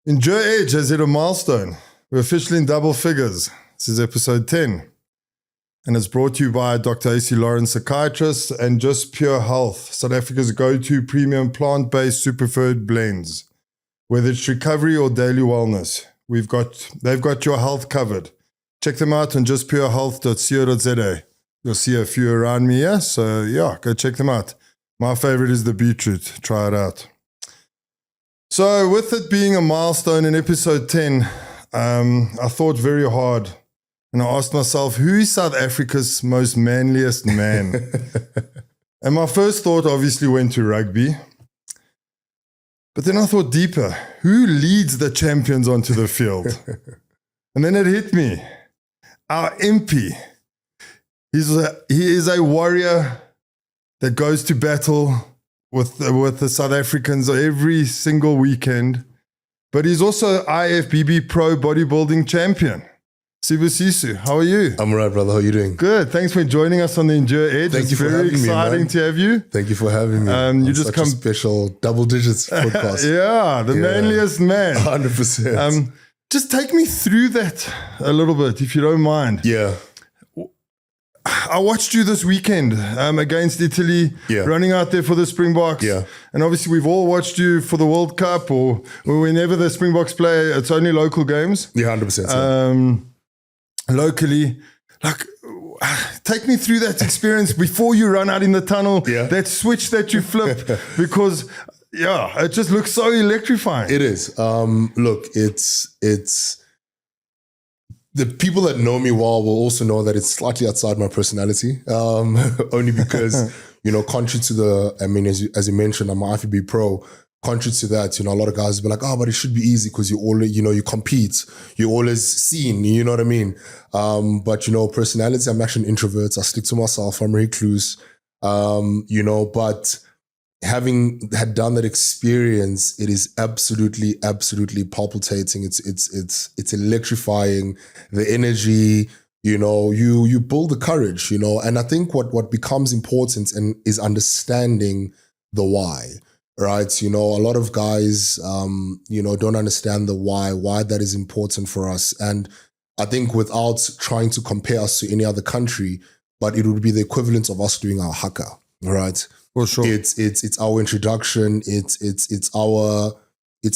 Endure Age has hit a milestone. We're officially in double figures. This is episode 10. And it's brought to you by Dr. AC Lawrence, psychiatrist, and Just Pure Health, South Africa's go-to premium plant-based superfood blends. Whether it's recovery or daily wellness, they've got your health covered. Check them out on justpurehealth.co.za. You'll see a few around me here, so yeah, go check them out. My favorite is the beetroot. Try it out. So with it being a milestone in episode 10, I thought very hard and I asked myself, who is South Africa's most manliest man? And my first thought obviously went to rugby. But then I thought deeper, who leads the champions onto the field? And then it hit me, our Impi. He is a warrior that goes to battle with the South Africans every single weekend. But he's also IFBB Pro Bodybuilding champion. Sibusiso, how are you? I'm all right, brother. How are you doing? Good. Thanks for joining us on the Endure Edge. Thank you for having me, man. Very exciting to have you. Thank you for having me. You just come a special double digits podcast. Yeah, the manliest man. 100%. Just take me through that a little bit, if you don't mind. Yeah. I watched you this weekend against Italy, running out there for the Springboks. Yeah. And obviously we've all watched you for the World Cup or whenever the Springboks play. It's only local games. Yeah, 100%. Locally. Like, take me through that experience before you run out in the tunnel, that switch that you flip, because it just looks so electrifying. It is. Look, it's the people that know me well will also know that it's slightly outside my personality. Only because, contrary to as you mentioned, I'm an IFBB Pro. Contrary to that, a lot of guys will be like, oh, but it should be easy because you always, you compete. You're always seen, you know what I mean? But, personality, I'm actually an introvert. I stick to myself. I'm a recluse. But having had done that experience, it is absolutely, absolutely palpitating. It's electrifying. The energy, you build the courage, and I think what becomes important is understanding the why, right? A lot of guys, don't understand the why that is important for us. And I think without trying to compare us to any other country, but it would be the equivalent of us doing our haka, right? For sure. It's our introduction. It's our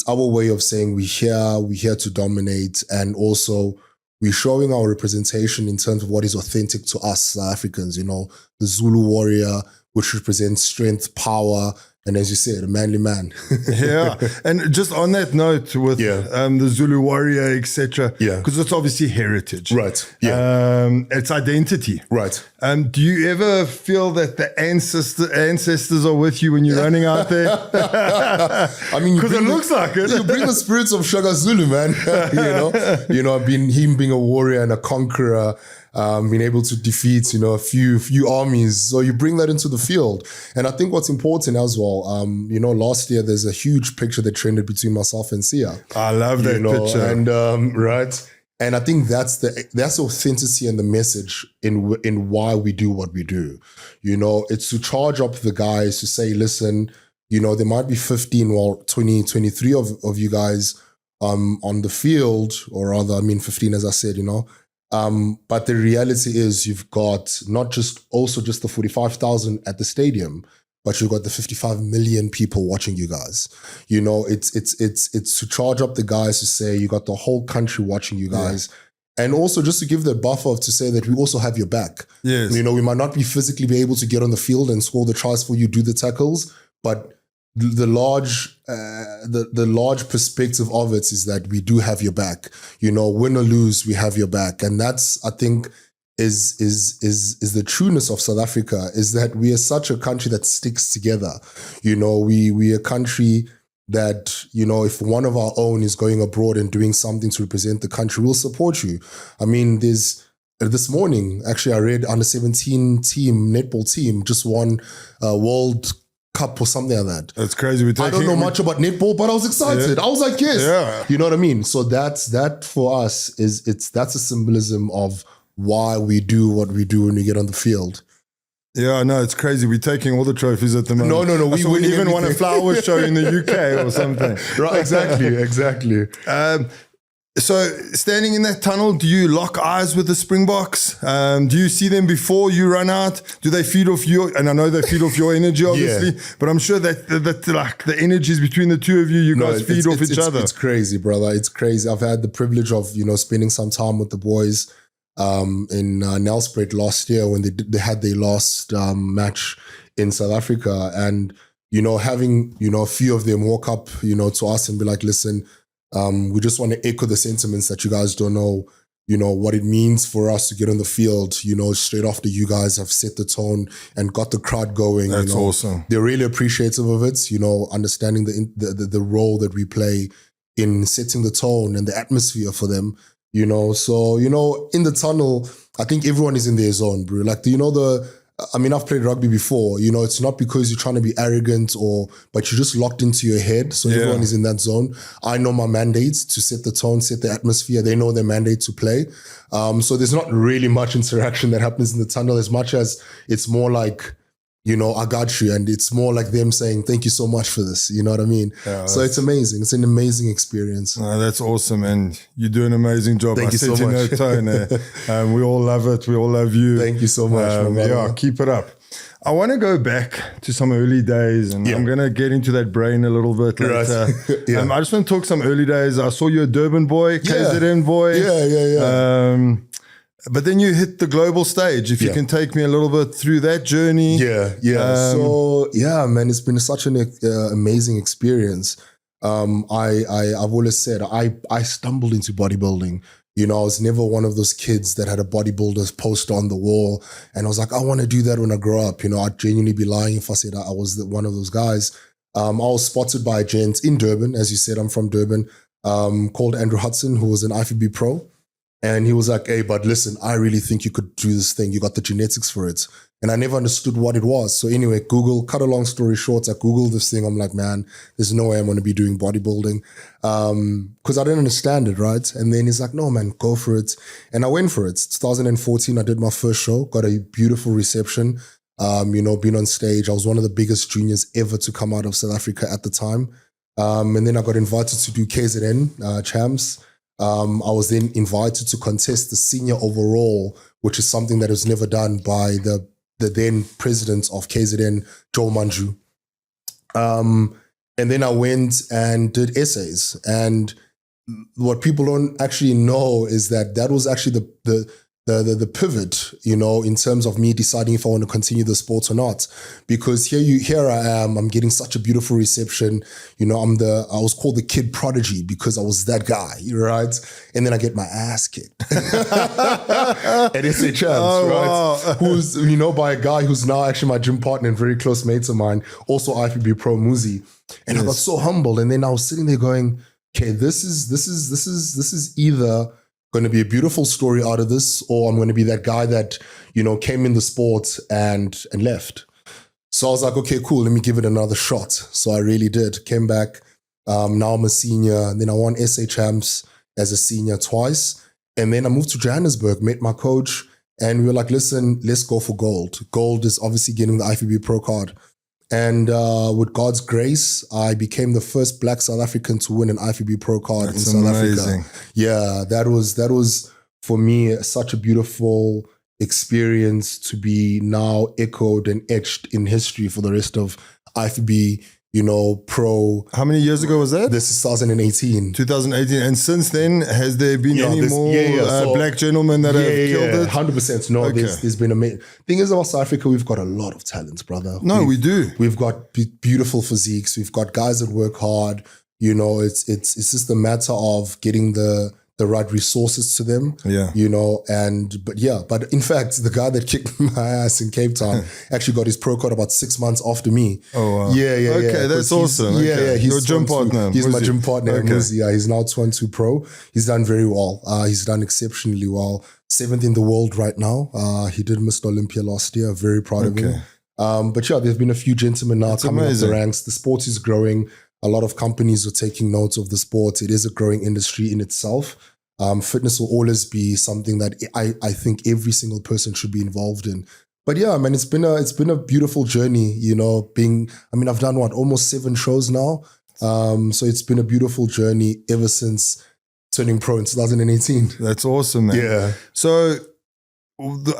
way of saying we're here to dominate, and also we're showing our representation in terms of what is authentic to us South Africans. The Zulu warrior, which represents strength, power, and as you said, a manly man. Yeah, and just on that note with the Zulu warrior, etc. Because it's obviously heritage, right? Yeah, it's identity, right? Do you ever feel that the ancestors are with you when you're running out there? I mean, because it looks like it. You bring the spirits of Shaka Zulu, man. Him being a warrior and a conqueror. Being able to defeat, a few armies. So you bring that into the field. And I think what's important as well, last year there's a huge picture that trended between myself and Sia. I love that picture. And right. And I think that's the authenticity and the message in why we do what we do. It's to charge up the guys to say, listen, there might be 15 or 20, 23 of you guys on the field, or rather, 15 as I said, but the reality is you've got not just the 45,000 at the stadium, but you've got the 55 million people watching you guys. It's to charge up the guys to say you got the whole country watching you guys. Yeah. And also just to give the buffer to say that we also have your back. Yes. We might not be physically be able to get on the field and score the tries for you, do the tackles, but the large perspective of it is that we do have your back. Win or lose, we have your back. And that's, I think, is the trueness of South Africa, is that we are such a country that sticks together. We a country that, if one of our own is going abroad and doing something to represent the country, we'll support you. This morning, actually, I read under 17 netball team just won World Cup or something like that. That's crazy. I don't know much about netball, but I was excited. Yeah. I was like, yes. Yeah. You know what I mean? So that for us that's a symbolism of why we do what we do when we get on the field. Yeah, no, it's crazy. We're taking all the trophies at the moment. No. We wouldn't even want a flower show in the UK or something. Right, exactly. So standing in that tunnel, do you lock eyes with the Springboks? Do you see them before you run out? Do they feed off your, and I know they feed off your energy, obviously, but I'm sure that like the energies between the two of you guys feed off each other. It's crazy, brother. It's crazy. I've had the privilege of, spending some time with the boys in Nelspruit last year when they had their last match in South Africa. And, having, a few of them walk up, to us and be like, listen, we just want to echo the sentiments that you guys don't know, what it means for us to get on the field, straight after you guys have set the tone and got the crowd going. That's awesome. They're really appreciative of it, understanding the role that we play in setting the tone and the atmosphere for them, So, in the tunnel, I think everyone is in their zone, bro. Like, I've played rugby before, it's not because you're trying to be arrogant but you're just locked into your head. So everyone is in that zone. I know my mandates to set the tone, set the atmosphere. They know their mandate to play. So there's not really much interaction that happens in the tunnel as much as it's more like, I got you. And it's more like them saying, thank you so much for this. You know what I mean? Yeah, so it's amazing. It's an amazing experience. That's awesome. And you do an amazing job. Thank you so much. We all love it. We all love you. Thank you so much. Keep it up. I want to go back to some early days and I'm going to get into that brain a little bit later. Right. I just want to talk some early days. I saw you a Durban boy, KZN boy. Yeah. But then you hit the global stage. If you can take me a little bit through that journey. So, man, it's been such an amazing experience. I've always said I stumbled into bodybuilding. I was never one of those kids that had a bodybuilder's poster on the wall. And I was like, I want to do that when I grow up. I'd genuinely be lying if I said I was one of those guys. I was spotted by a gent in Durban. As you said, I'm from Durban, called Andrew Hudson, who was an IFBB pro. And he was like, hey, but listen, I really think you could do this thing. You got the genetics for it. And I never understood what it was. So anyway, cut a long story short, I Googled this thing. I'm like, man, there's no way I'm going to be doing bodybuilding. Because I didn't understand it, right? And then he's like, no, man, go for it. And I went for it. 2014, I did my first show, got a beautiful reception, been on stage. I was one of the biggest juniors ever to come out of South Africa at the time. And then I got invited to do KZN champs. I was then invited to contest the senior overall, which is something that was never done by the then president of KZN, Joel Manju. And then I went and did essays. And what people don't actually know is that was actually the pivot, in terms of me deciding if I want to continue the sport or not. Because here I am, I'm getting such a beautiful reception. I was called the kid prodigy because I was that guy, right? And then I get my ass kicked at SA Champs, right? Wow. Who's, by a guy who's now actually my gym partner and very close mates of mine, also IFBB Pro Muzi. And I got so humbled. And then I was sitting there going, okay, this is either going to be a beautiful story out of this, or I'm going to be that guy that, came in the sport and left. So I was like, okay, cool. Let me give it another shot. So I really did. Came back. Now I'm a senior. And then I won SA Champs as a senior twice. And then I moved to Johannesburg, met my coach, and we were like, listen, let's go for gold. Gold is obviously getting the IFBB Pro card. And with God's grace, I became the first Black South African to win an IFBB Pro card in South Africa. Yeah, that was for me such a beautiful experience to be now echoed and etched in history for the rest of IFBB, pro. How many years ago was that? This is 2018. 2018. And since then, has there been any more so, black gentlemen that have killed it? 100%. No, okay. There's been amazing. Thing is about South Africa, we've got a lot of talent, brother. No, we do. We've got beautiful physiques. We've got guys that work hard. It's just a matter of getting the right resources to them. Yeah. But in fact, the guy that kicked my ass in Cape Town actually got his pro card about 6 months after me. Oh, wow. Yeah. Okay, that's awesome. He's your gym partner. He's my gym partner. Okay. Yeah, he's now 22 pro. He's done very well. He's done exceptionally well. 7th in the world right now. He did Mr. Olympia last year. Very proud of him. There's been a few gentlemen now coming up the ranks. The sport is growing. A lot of companies are taking notes of the sport. It is a growing industry in itself. Fitness will always be something that I think every single person should be involved in. But yeah, man, it's been a beautiful journey, you know, I've done almost 7 shows now. So it's been a beautiful journey ever since turning pro in 2018. That's awesome, man. Yeah. So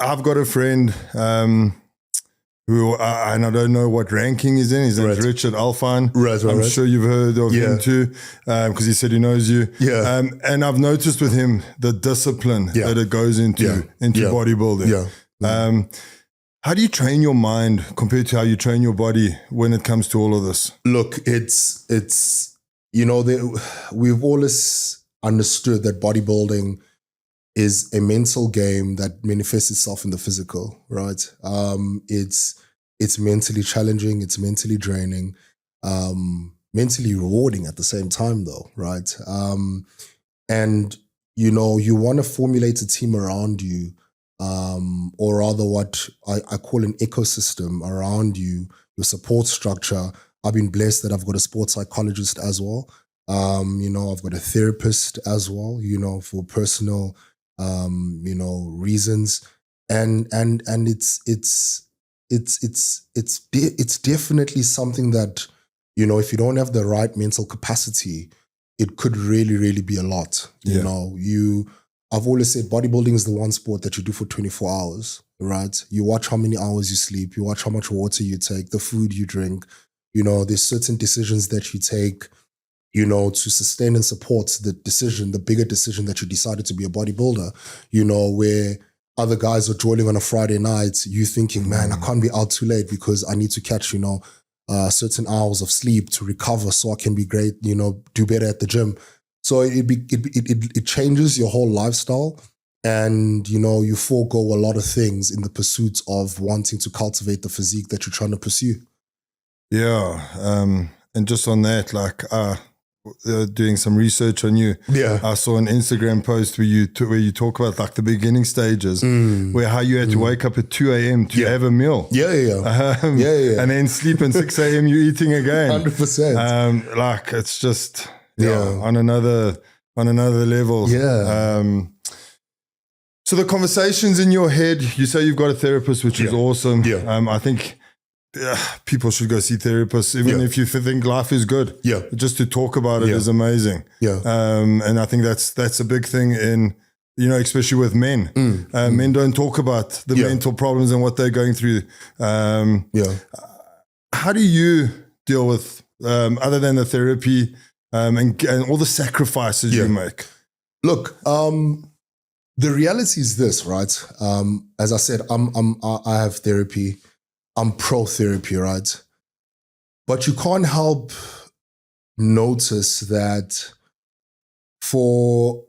I've got a friend who, and I don't know what ranking he's in. His name's Richard Alfine. I'm sure you've heard of him too, because he said he knows you. Yeah. And I've noticed with him the discipline that it goes into bodybuilding. Yeah. How do you train your mind compared to how you train your body when it comes to all of this? Look, it's you know, we've always understood that bodybuilding is a mental game that manifests itself in the physical, right? It's mentally challenging, it's mentally draining, mentally rewarding at the same time though, right? And you know, you want to formulate a team around you, or rather what I call an ecosystem around you, your support structure. I've been blessed that I've got a sports psychologist as well. You know, I've got a therapist as well, you know, for personal you know, reasons. And it's definitely something that, you know, if you don't have the right mental capacity, it could really, really be a lot. You know, I've always said bodybuilding is the one sport that you do for 24 hours, right? You watch how many hours you sleep, you watch how much water you take, the food you drink. You know, there's certain decisions that you take, you know, to sustain and support the bigger decision that you decided to be a bodybuilder, you know, where other guys are joining on a Friday night, you thinking, man, I can't be out too late because I need to catch, you know, certain hours of sleep to recover so I can be great, you know, do better at the gym. So it changes your whole lifestyle, and, you know, you forego a lot of things in the pursuit of wanting to cultivate the physique that you're trying to pursue. Yeah. And just on that, like, doing some research on you. Yeah. I saw an Instagram post where you talk about like the beginning stages, where how you had to wake up at 2 a.m. to have a meal. And then sleep and 6 a.m. you're eating again. 100%. Like it's just on another level. Yeah. So the conversations in your head, you say you've got a therapist, which is awesome. Yeah. I think people should go see therapists, even if you think life is good. Yeah. Just to talk about it is amazing. Yeah. And I think that's a big thing in, you know, especially with men. Men don't talk about the mental problems and what they're going through. How do you deal with, other than the therapy, and all the sacrifices you make? Look, the reality is this, right? As I said, I have therapy. I'm pro therapy, right? But you can't help notice that for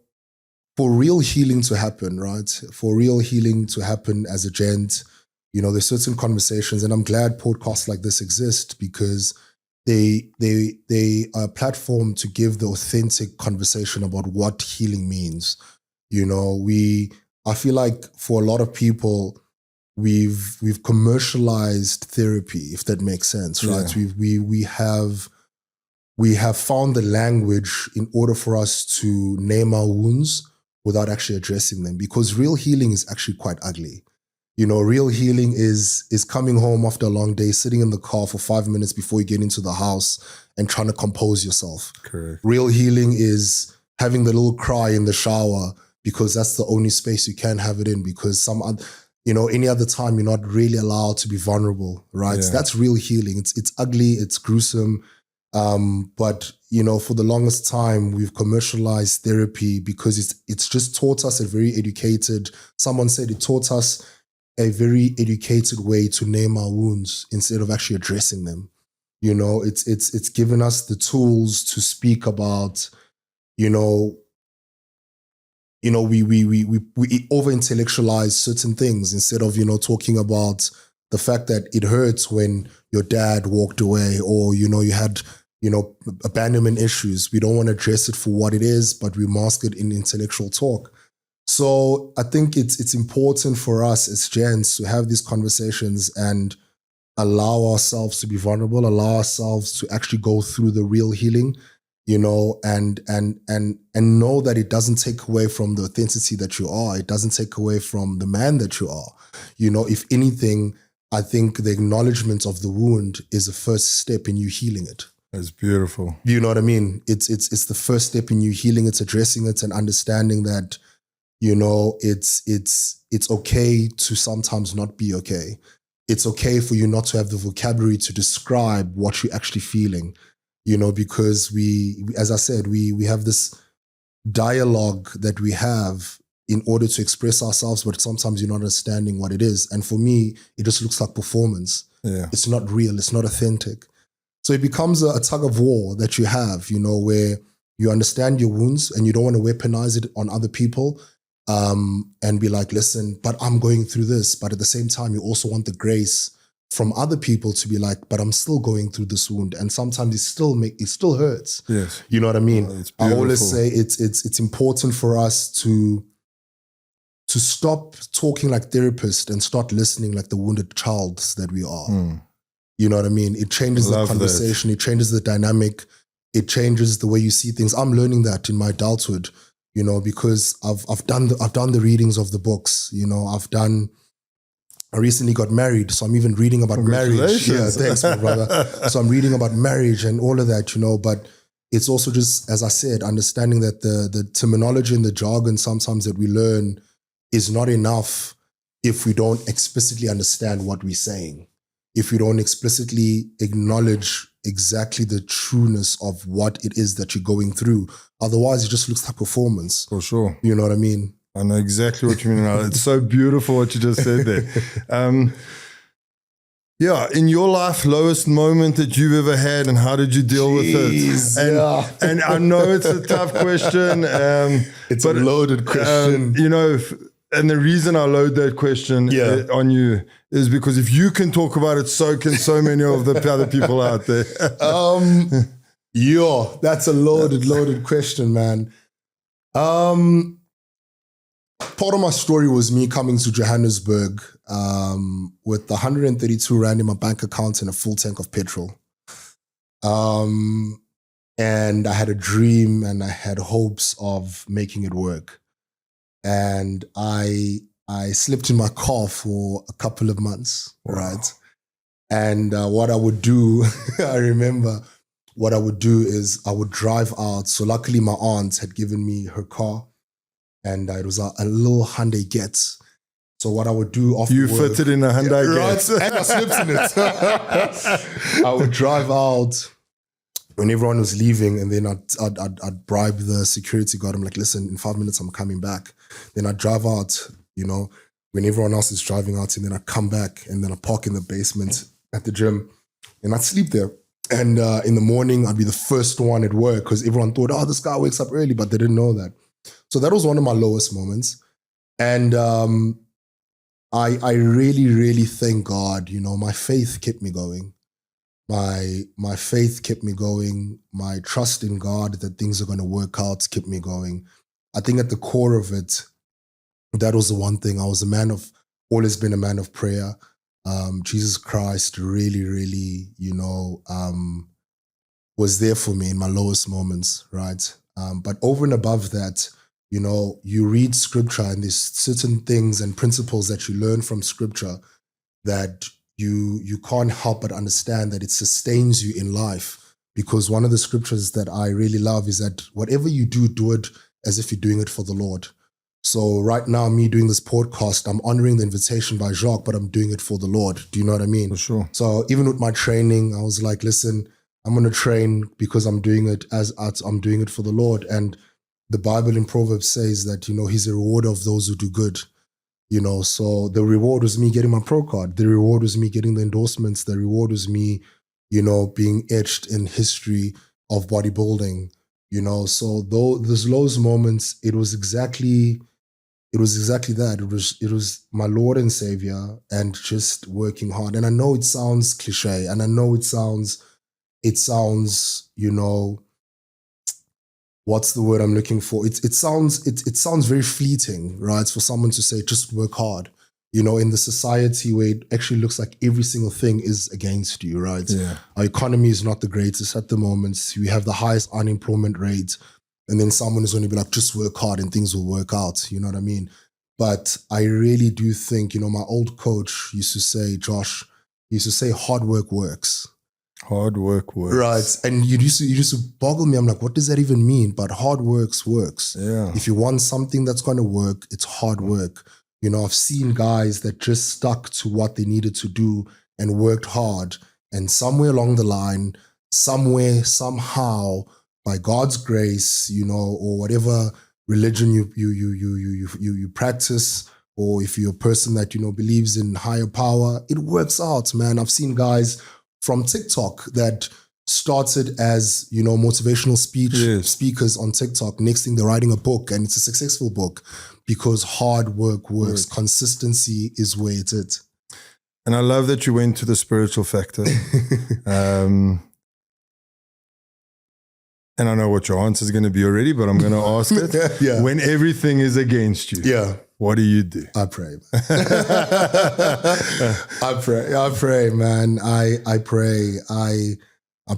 real healing to happen, right? For real healing to happen as a gent, you know, there's certain conversations, and I'm glad podcasts like this exist because they are a platform to give the authentic conversation about what healing means. You know, I feel like for a lot of people, we've commercialized therapy, if that makes sense, right? Yeah. We have found the language in order for us to name our wounds without actually addressing them, because real healing is actually quite ugly. You know, real healing is coming home after a long day, sitting in the car for 5 minutes before you get into the house and trying to compose yourself. Correct. Real healing is having the little cry in the shower because that's the only space you can have it in, because you know, any other time you're not really allowed to be vulnerable, right? Yeah. That's real healing. It's ugly, it's gruesome. But, you know, for the longest time, we've commercialized therapy because it's just taught us someone said it taught us a very educated way to name our wounds instead of actually addressing them. You know, it's given us the tools to speak about, you know, we over-intellectualize certain things instead of, you know, talking about the fact that it hurts when your dad walked away, or, you know, you had, you know, abandonment issues. We don't want to address it for what it is, but we mask it in intellectual talk. So I think it's important for us as gents to have these conversations and allow ourselves to be vulnerable, allow ourselves to actually go through the real healing. and know that it doesn't take away from the authenticity that you are. It doesn't take away from the man that you are. If anything, I think the acknowledgement of the wound is a first step in you healing it. That's beautiful. You know what I mean? It's the first step in you healing it, addressing it, and understanding that, it's okay to sometimes not be okay. It's okay for you not to have the vocabulary to describe what you're actually feeling, because we, as I said, we have this dialogue that we have in order to express ourselves, but sometimes you're not understanding what it is. And for me, it just looks like performance. Yeah. It's not real. It's not authentic. So it becomes a tug of war that you have, where you understand your wounds and you don't want to weaponize it on other people, and be like, listen, but I'm going through this. But at the same time, you also want the grace from other people to be like, but I'm still going through this wound. And sometimes it still hurts. Yes. You know what I mean? Oh, it's I always beautiful. say it's important for us to stop talking like therapists and start listening like the wounded child that we are. You know what I mean? It changes the conversation. It changes the dynamic. It changes the way you see things. I'm learning that in my adulthood, because I've done the readings of the books. I recently got married, so I'm even reading about marriage. Yeah, thanks, my brother. So I'm reading about marriage and all of that, but it's also just, as I said, understanding that the terminology and the jargon sometimes that we learn is not enough if we don't explicitly understand what we're saying, if we don't explicitly acknowledge exactly the trueness of what it is that you're going through. Otherwise, it just looks like performance. For sure. You know what I mean? I know exactly what you mean. It's so beautiful what you just said there. In your life, lowest moment that you've ever had, and how did you deal with it? And I know it's a tough question. It's a loaded question. And the reason I load that question on you is because if you can talk about it, so can so many of the other people out there. That's a loaded question, man. Part of my story was me coming to Johannesburg with 132 rand in my bank account and a full tank of petrol. And I had a dream and I had hopes of making it work. And I slept in my car for a couple of months, right? And what I would do, I remember what I would do is I would drive out. So luckily my aunt had given me her car, and it was a little Hyundai Getz. So what I would do after you work, fitted in a Hyundai Getz. Right, and I slept in it. I would drive out when everyone was leaving, and then I'd bribe the security guard. I'm like, listen, in 5 minutes I'm coming back. Then I'd drive out, when everyone else is driving out, and then I'd come back, and then I'd park in the basement at the gym, and I'd sleep there. And in the morning, I'd be the first one at work because everyone thought, oh, this guy wakes up early, but they didn't know that. So that was one of my lowest moments. And I really, really thank God, my faith kept me going. My faith kept me going. My trust in God that things are going to work out kept me going. I think at the core of it, that was the one thing. I was always been a man of prayer. Jesus Christ really, really, was there for me in my lowest moments, right? But over and above that, you read scripture and there's certain things and principles that you learn from scripture that you can't help but understand that it sustains you in life. Because one of the scriptures that I really love is that whatever you do, do it as if you're doing it for the Lord. So right now, me doing this podcast, I'm honoring the invitation by Jacques, but I'm doing it for the Lord. Do you know what I mean? For sure. So even with my training, I was like, listen, I'm going to train because I'm doing it I'm doing it for the Lord. And the Bible in Proverbs says that, he's a rewarder of those who do good. So the reward was me getting my pro card. The reward was me getting the endorsements. The reward was me, being etched in history of bodybuilding. So those moments, it was exactly that. It was my Lord and Savior and just working hard. And I know it sounds cliche, and I know it sounds, what's the word I'm looking for? It sounds very fleeting, right? For someone to say, just work hard. you know, in the society where it actually looks like every single thing is against you, right? Yeah. Our economy is not the greatest at the moment. We have the highest unemployment rate. And then someone is going to be like, just work hard and things will work out. You know what I mean? But I really do think, you know, my old coach used to say, Josh, he used to say, hard work works. Hard work works. Right. And you used to boggle me. I'm like, what does that even mean? But hard works. Yeah. If you want something that's going to work, it's hard work. You know, I've seen guys that just stuck to what they needed to do and worked hard. And somewhere along the line, somewhere, somehow, by God's grace, you know, or whatever religion you practice, or if you're a person that, you know, believes in higher power, it works out, man. I've seen guys from TikTok that started as, you know, motivational speakers on TikTok. Next thing, they're writing a book, and it's a successful book because hard work works. Consistency is where it's at. And I love that you went to the spiritual factor. And I know what your answer is going to be already, but I'm going to ask it. Yeah. When everything is against you, what do you do? I pray. I pray, man. I pray. I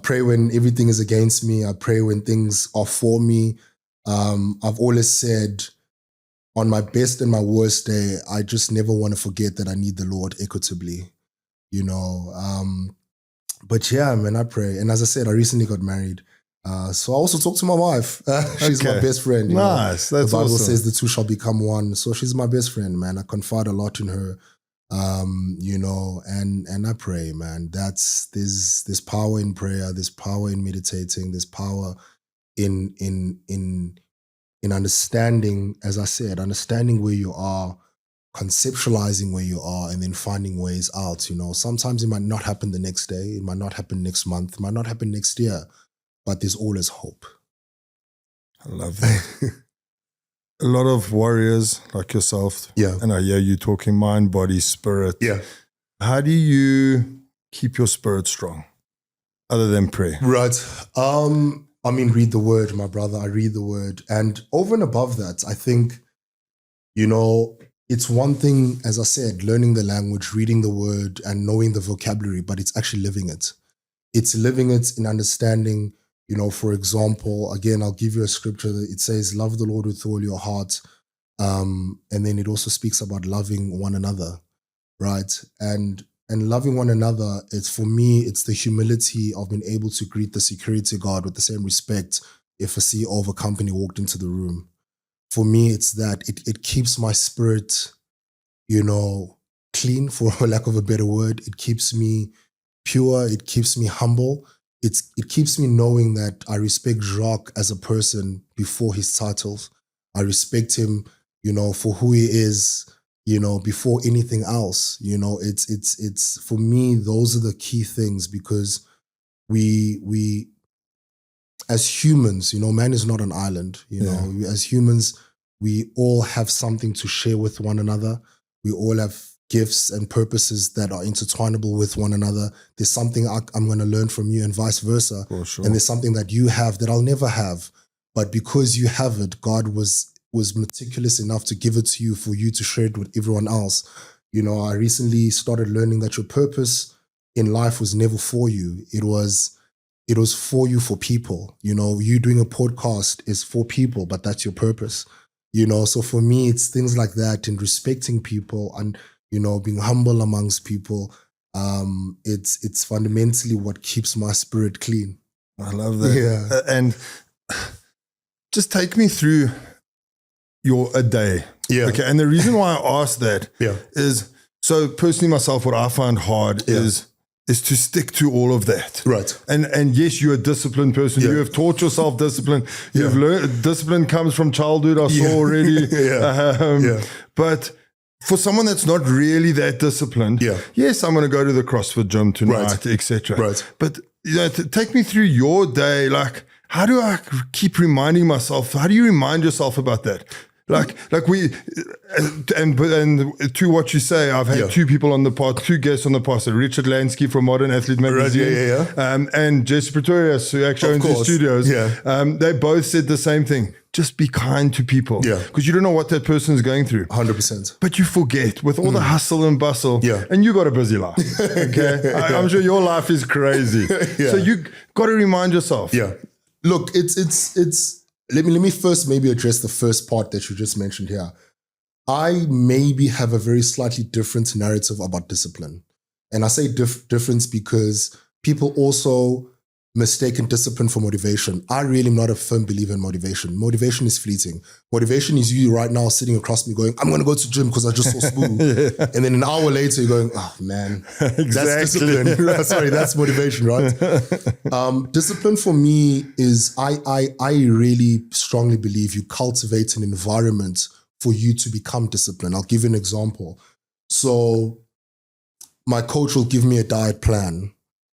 pray when everything is against me. I pray when things are for me. I've always said, on my best and my worst day, I just never want to forget that I need the Lord equitably, you know. But yeah, man, I pray. And as I said, I recently got married. So I also talk to my wife. She's my best friend. You know? That's the Bible awesome. says the two shall become one. So she's my best friend, man. I confide a lot in her, you know, and I pray, man. There's power in prayer. There's power in meditating. There's power in understanding, as I said, understanding where you are, conceptualizing where you are, and then finding ways out. You know, sometimes it might not happen the next day. It might not happen next month. It might not happen next year. But there's always hope. I love that. A lot of warriors like yourself. Yeah. And I hear you talking mind, body, spirit. Yeah. How do you keep your spirit strong other than prayer? Right. I mean, read the word, my brother. I read the word. And over and above that, I think, you know, it's one thing, as I said, learning the language, reading the word and knowing the vocabulary, but it's actually living it. It's living it in understanding. You know, for example, again, I'll give you a scripture that it says, love the Lord with all your heart. And then it also speaks about loving one another, right? And loving one another, it's for me, it's the humility of being able to greet the security guard with the same respect if a CEO of a company walked into the room. For me, it's that it keeps my spirit, you know, clean, for lack of a better word. It keeps me pure. It keeps me humble. It keeps me knowing that I respect Jacques as a person before his titles. I respect him, you know, for who he is, you know, before anything else. You know, it's for me, those are the key things, because we as humans, you know, man is not an island. You know, as humans, we all have something to share with one another. We all have gifts and purposes that are intertwinable with one another. There's something I'm going to learn from you and vice versa. For sure. And there's something that you have that I'll never have. But because you have it, God was meticulous enough to give it to you for you to share it with everyone else. You know, I recently started learning that your purpose in life was never for you. It was for you, for people. You know, you doing a podcast is for people, but that's your purpose. You know, so for me, it's things like that, and respecting people and, you know, being humble amongst people. It's fundamentally what keeps my spirit clean. I love that. Yeah. And just take me through a day. Yeah. Okay. And the reason why I asked that is, so personally myself, what I find hard is to stick to all of that. Right. And yes, you're a disciplined person. You have taught yourself discipline. You've learned discipline comes from childhood. I saw already. But for someone that's not really that disciplined, yes, I'm going to go to the CrossFit gym tonight, etc. Right. But you know, take me through your day. Like, how do I keep reminding myself? How do you remind yourself about that? Like we, and to what you say, I've had two people on the pod, two guests on the pod, so Richard Lansky from Modern Athlete Magazine, and Jesse Pretorius, who actually owns the studios. They both said the same thing. just be kind to people. Yeah. Because you don't know what that person is going through. 100%. But you forget with all the hustle and bustle. Yeah. And you got a busy life. Okay. I'm sure your life is crazy. Yeah. So you got to remind yourself. Yeah. Look, it's let me first maybe address the first part that you just mentioned here. I maybe have a very slightly different narrative about discipline. And I say difference because people also mistaken discipline for motivation. I really am not a firm believer in motivation. Motivation is fleeting. Motivation is you right now sitting across me going, I'm going to go to gym because I just saw Spoo. Yeah. And then an hour later you're going, oh man, exactly. That's discipline. Sorry, that's motivation, right? Discipline for me is, I really strongly believe you cultivate an environment for you to become disciplined. I'll give you an example. So my coach will give me a diet plan.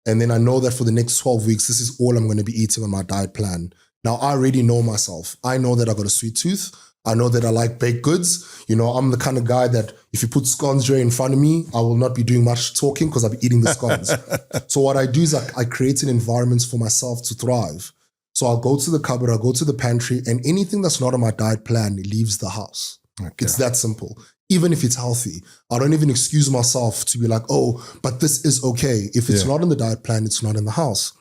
And then I know that for the next 12 weeks, this is all I'm going to be eating on my diet plan. Now, I already know myself. I know that I got a sweet tooth. I know that I like baked goods. You know, I'm the kind of guy that if you put scones in front of me, I will not be doing much talking because I'll be eating the scones. So what I do is I create an environment for myself to thrive. So I'll go to the cupboard, I'll go to the pantry, and anything that's not on my diet plan leaves the house. Okay. It's that simple. Even if it's healthy, I don't even excuse myself to be like, oh, but this is okay. If it's not on the diet plan, it's not in the house.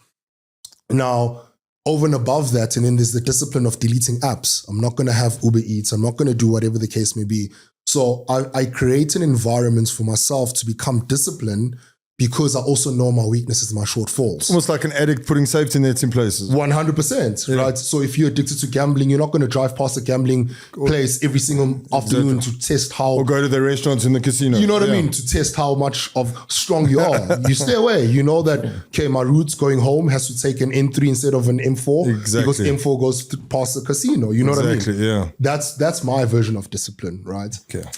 Now, over and above that, and then there's the discipline of deleting apps. I'm not going to have Uber Eats. I'm not going to do whatever the case may be. So I create an environment for myself to become disciplined because I also know my weaknesses and my shortfalls. Almost like an addict putting safety nets in places. 100%, right? So if you're addicted to gambling, you're not going to drive past a gambling place every single afternoon to test how... Or go to the restaurants in the casino. You know what I mean? To test how much of strong you are. You stay away. You know that, okay, my route going home has to take an M3 instead of an M4. Exactly. Because M4 goes past the casino. You know what I mean? Yeah. That's my version of discipline, right? Okay.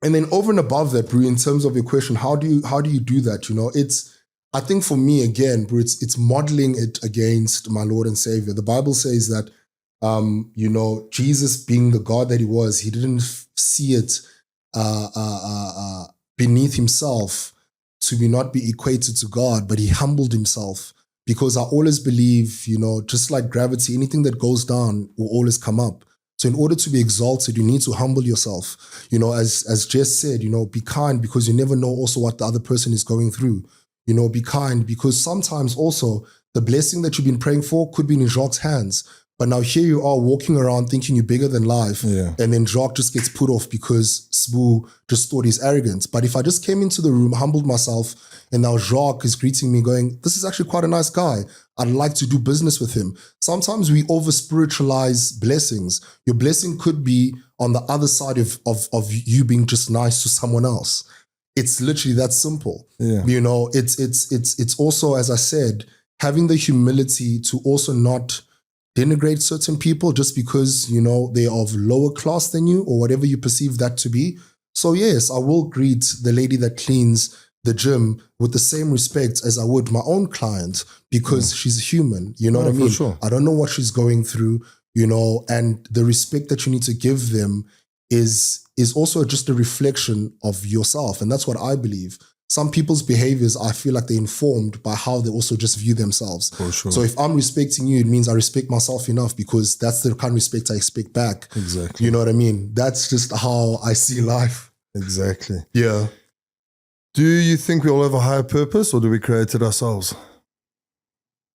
And then over and above that, bro, in terms of your question, how do you do that? You know, I think for me, again, bro, it's modeling it against my Lord and Savior. The Bible says that, you know, Jesus being the God that he was, he didn't see it beneath himself to not be equated to God, but he humbled himself. Because I always believe, you know, just like gravity, anything that goes down will always come up. So in order to be exalted, you need to humble yourself. You know, as Jess said, you know, be kind because you never know also what the other person is going through. You know, be kind because sometimes also the blessing that you've been praying for could be in Jacques' hands. But now here you are walking around thinking you're bigger than life. Yeah. And then Jacques just gets put off because Sbu just thought he's arrogant. But if I just came into the room, humbled myself, and now Jacques is greeting me going, this is actually quite a nice guy. I'd like to do business with him. Sometimes we over-spiritualize blessings. Your blessing could be on the other side of you being just nice to someone else. It's literally that simple. Yeah. You know, it's also, as I said, having the humility to also not denigrate certain people just because, you know, they're of lower class than you or whatever you perceive that to be. So yes, I will greet the lady that cleans the gym with the same respect as I would my own client because she's human. You know what I mean? Sure. I don't know what she's going through, you know, and the respect that you need to give them is also just a reflection of yourself. And that's what I believe. Some people's behaviors, I feel like they're informed by how they also just view themselves. For sure. So if I'm respecting you, it means I respect myself enough because that's the kind of respect I expect back. Exactly. You know what I mean? That's just how I see life. Exactly. Yeah. Do you think we all have a higher purpose or do we create it ourselves?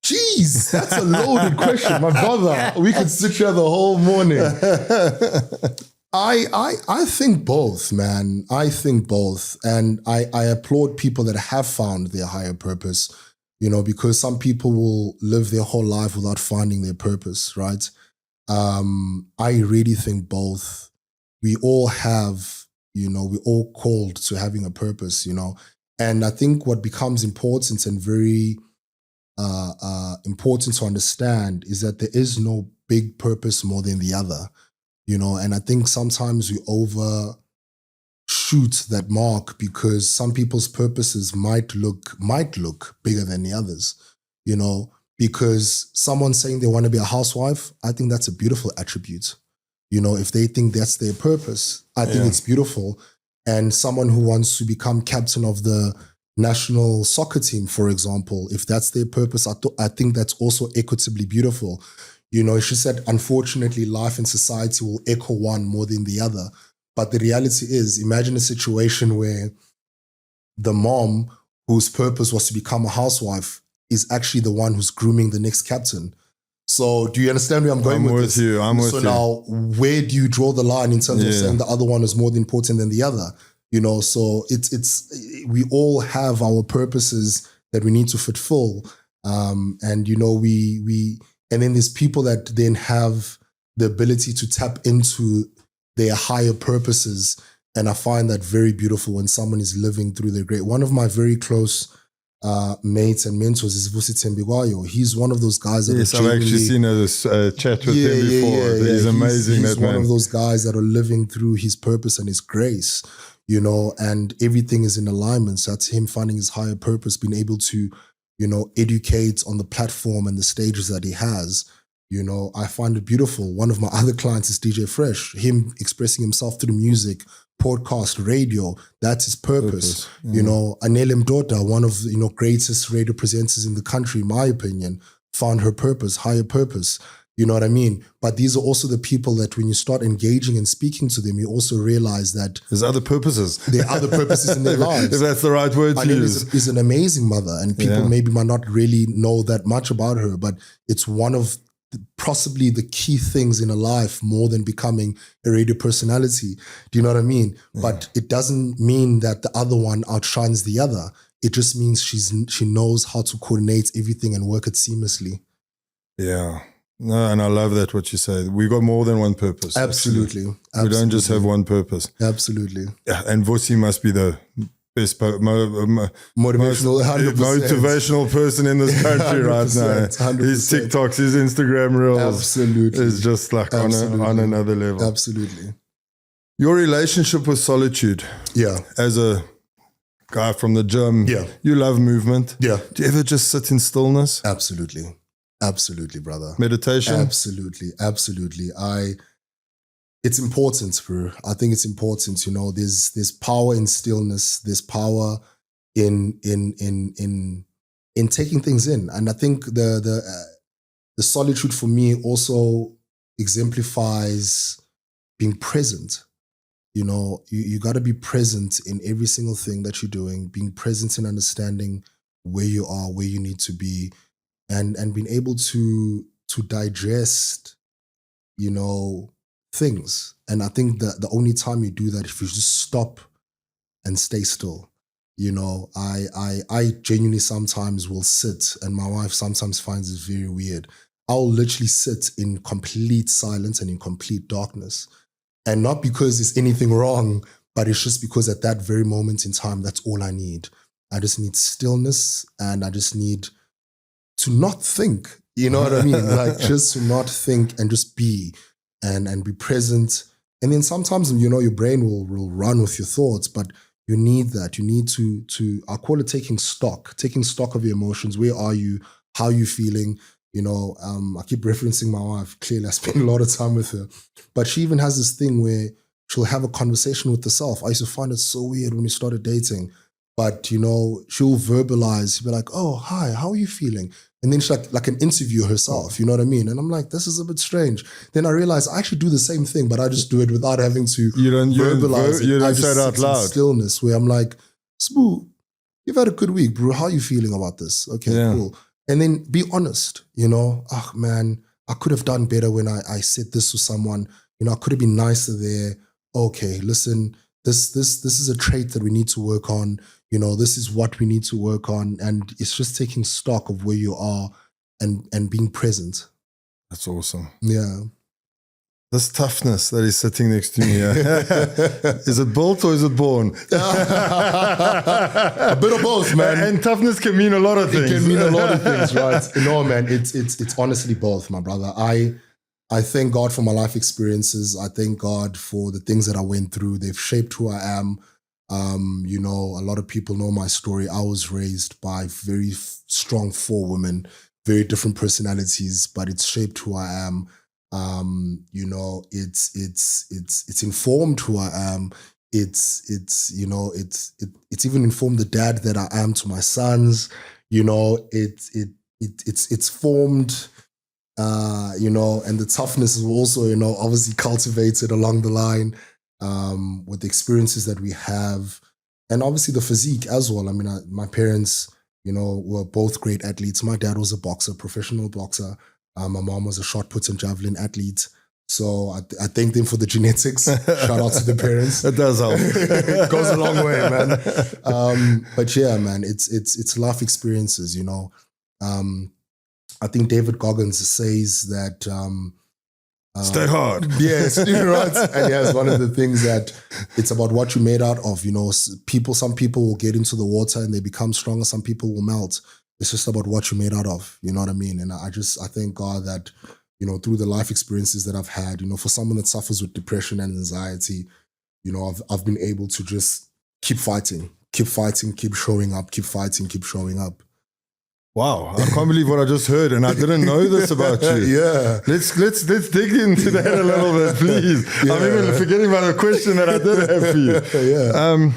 Jeez, that's a loaded question, my brother. We could sit here the whole morning. I think both, man. I think both. And I applaud people that have found their higher purpose, you know, because some people will live their whole life without finding their purpose, right? I really think both. We all have, you know, we're all called to having a purpose, you know. And I think what becomes important and very important to understand is that there is no big purpose more than the other. You know, and I think sometimes we overshoot that mark because some people's purposes might look bigger than the others, you know, because someone saying they want to be a housewife, I think that's a beautiful attribute. You know, if they think that's their purpose, I think it's beautiful. And someone who wants to become captain of the national soccer team, for example, if that's their purpose, I think that's also equitably beautiful. It's just that unfortunately life and society will echo one more than the other. But the reality is, imagine a situation where the mom whose purpose was to become a housewife is actually the one who's grooming the next captain. So do you understand where I'm going with this? I'm with you. So now, where do you draw the line in terms of saying the other one is more important than the other? So we all have our purposes that we need to fulfill. And then there's people that then have the ability to tap into their higher purposes. And I find that very beautiful when someone is living through their great. One of my very close mates and mentors is Sibusiso Kotelo. He's one of those guys that I've actually seen a chat with him before. He's amazing. He's one of those guys that are living through his purpose and his grace, and everything is in alignment. So that's him finding his higher purpose, being able to, educate on the platform and the stages that he has. I find it beautiful. One of my other clients is DJ Fresh, him expressing himself through music, podcast, radio. That's his purpose. Anele Mdota, one of the greatest radio presenters in the country, in my opinion, found her purpose, higher purpose. You know what I mean? But these are also the people that when you start engaging and speaking to them, you also realize that there's other purposes. There are other purposes in their lives. If that's the right word to use. Is an amazing mother, and people maybe might not really know that much about her, but it's one of possibly the key things in a life more than becoming a radio personality. Do you know what I mean? Yeah. But it doesn't mean that the other one outshines the other. It just means she knows how to coordinate everything and work it seamlessly. Yeah. No, and I love that what you say. We got more than one purpose. Absolutely. We don't just have one purpose. Absolutely. Yeah, and Vusi must be the best motivational person in this country right now. 100%. His TikToks, his Instagram reels, absolutely, is just like on another level. Absolutely. Your relationship with Solitude. Yeah. As a guy from the gym. Yeah. You love movement. Yeah. Do you ever just sit in stillness? Absolutely. Absolutely, brother. Meditation? Absolutely. Absolutely. It's important, bro. I think it's important. There's power in stillness. There's power in taking things in. And I think the solitude for me also exemplifies being present. You got to be present in every single thing that you're doing, being present in understanding where you are, where you need to be, and being able to digest, things. And I think that the only time you do that, if you just stop and stay still. I genuinely sometimes will sit, and my wife sometimes finds it very weird. I'll literally sit in complete silence and in complete darkness. And not because there's anything wrong, but it's just because at that very moment in time, that's all I need. I just need stillness, and I just need to not think. You know what I mean? Like just to not think and just be and be present. And then sometimes, your brain will run with your thoughts, but you need that. You need to I call it taking stock of your emotions. Where are you? How are you feeling? I keep referencing my wife. Clearly, I spend a lot of time with her. But she even has this thing where she'll have a conversation with herself. I used to find it so weird when we started dating. But, she'll verbalize. She'll be like, oh, hi, how are you feeling? And then she's like an interview herself, you know what I mean? And I'm like, this is a bit strange. Then I realize I actually do the same thing, but I just do it without having to verbalize it. You don't I say it out loud. Stillness where I'm like, Smoo, you've had a good week, bro. How are you feeling about this? Okay, cool. And then be honest, oh man, I could have done better when I said this to someone. I could have been nicer there. Okay, listen, this is a trait that we need to work on. This is what we need to work on. And it's just taking stock of where you are and being present. That's awesome. Yeah. This toughness that is sitting next to me here. Is it built or is it born? A bit of both, man. And toughness can mean a lot of things. It can mean a lot of things, right? No, man, it's honestly both, my brother. I thank God for my life experiences. I thank God for the things that I went through. They've shaped who I am. A lot of people know my story. I was raised by very strong 4 women, very different personalities, but it's shaped who I am. It's informed who I am. It's even informed the dad that I am to my sons. It's formed And the toughness is also, obviously cultivated along the line with the experiences that we have. And obviously the physique as well. I mean, my parents, were both great athletes. My dad was a boxer, professional boxer. My mom was a shot put and javelin athlete. So I thank them for the genetics. Shout out to the parents. It does help. It goes a long way, man. But yeah, man, it's life experiences, I think David Goggins says that stay hard. Yes, right. And yes, one of the things that it's about what you're made out of. Some people will get into the water and they become stronger. Some people will melt. It's just about what you're made out of. You know what I mean? And I thank God that, through the life experiences that I've had, for someone that suffers with depression and anxiety, I've been able to just keep fighting, keep showing up, keep fighting, keep showing up. Wow, I can't believe what I just heard, and I didn't know this about you. Yeah. Let's dig into that a little bit, please. Yeah. I'm even forgetting about the question that I did have for you. Yeah.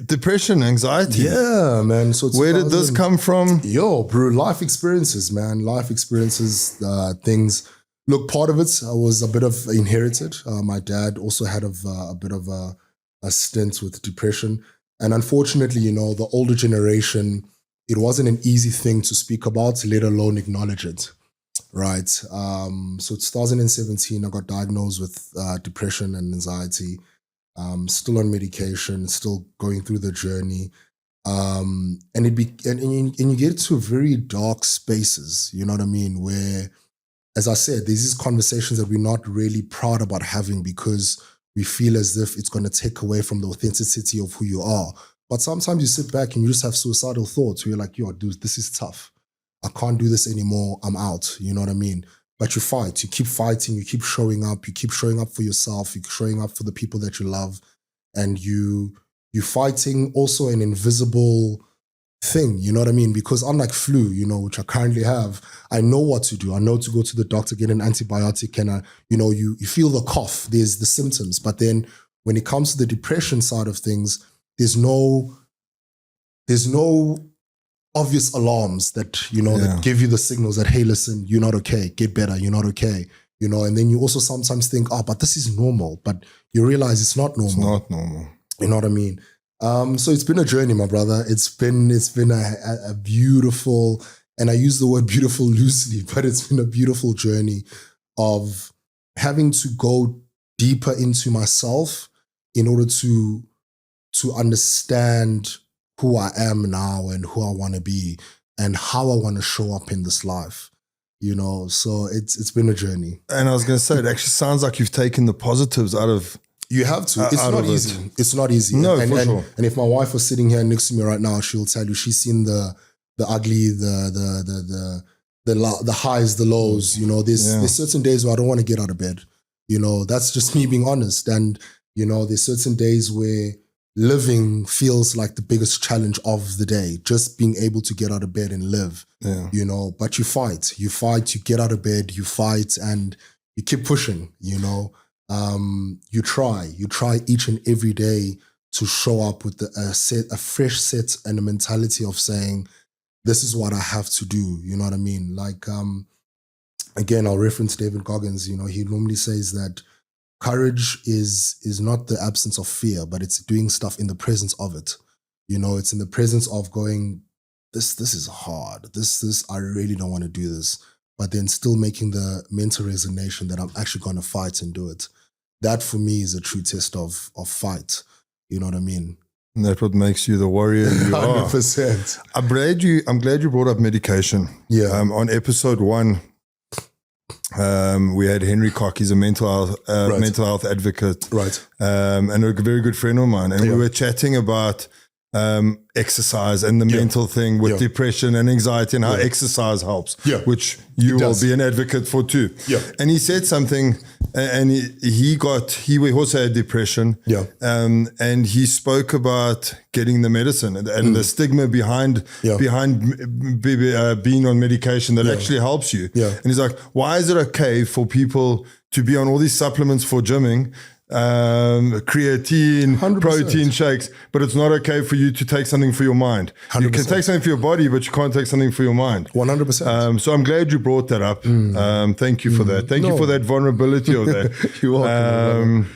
Depression, anxiety. Yeah, man. So where did this come from? Yo, bro, life experiences, man. Life experiences, things. Look, part of it was a bit of inherited. My dad also had a bit of a stint with depression. And unfortunately, the older generation, it wasn't an easy thing to speak about, let alone acknowledge it, right? So 2017, I got diagnosed with depression and anxiety. Still on medication, still going through the journey, and you get to very dark spaces. You know what I mean? Where, as I said, there's these conversations that we're not really proud about having because we feel as if it's going to take away from the authenticity of who you are. But sometimes you sit back and you just have suicidal thoughts where you're like, yo, dude, this is tough. I can't do this anymore. I'm out. You know what I mean? But you fight. You keep fighting. You keep showing up. You keep showing up for yourself. You're showing up for the people that you love. And you're fighting also an invisible thing. You know what I mean? Because unlike flu, which I currently have, I know what to do. I know to go to the doctor, get an antibiotic, and you feel the cough. There's the symptoms. But then when it comes to the depression side of things, there's no obvious alarms that, that give you the signals that, hey, listen, you're not okay, get better, you're not okay, and then you also sometimes think, but this is normal, but you realize it's not normal. It's not normal. You know what I mean? So it's been a journey, my brother. It's been a beautiful, and I use the word beautiful loosely, but it's been a beautiful journey of having to go deeper into myself in order to understand who I am now and who I want to be and how I want to show up in this life, so it's been a journey. And I was going to say, it actually sounds like you've taken the positives out of. You have to. It's not easy. It's not easy. No, for sure. And if my wife was sitting here next to me right now, she'll tell you she's seen the ugly, the highs, the lows. There's certain days where I don't want to get out of bed. That's just me being honest. And there's certain days where living feels like the biggest challenge of the day, just being able to get out of bed and live, but you fight, you get out of bed, you fight, and you keep pushing, you try each and every day to show up with a fresh set and a mentality of saying, this is what I have to do. You know what I mean? Like, again, I'll reference David Goggins, he normally says that courage is not the absence of fear, but it's doing stuff in the presence of it. It's in the presence of going, this is hard. This I really don't want to do this. But then still making the mental resignation that I'm actually going to fight and do it. That for me is a true test of fight. You know what I mean? And that's what makes you the warrior you are. 100%. I'm glad you brought up medication. Yeah. On episode 1, we had Henry Cock. He's a mental health advocate, right? And a very good friend of mine. And we were chatting about exercise and the mental thing with depression and anxiety and how exercise helps, which you will be an advocate for too. And he said something, and he also had depression. And he spoke about getting the medicine and the stigma behind being on medication that actually helps you. And he's like, why is it okay for people to be on all these supplements for gymming creatine, 100%. protein shakes, but it's not okay for you to take something for your mind. 100%. You can take something for your body, but you can't take something for your mind. 100%. So I'm glad you brought that up. Thank you for that. Thank you for that vulnerability of that. You're welcome.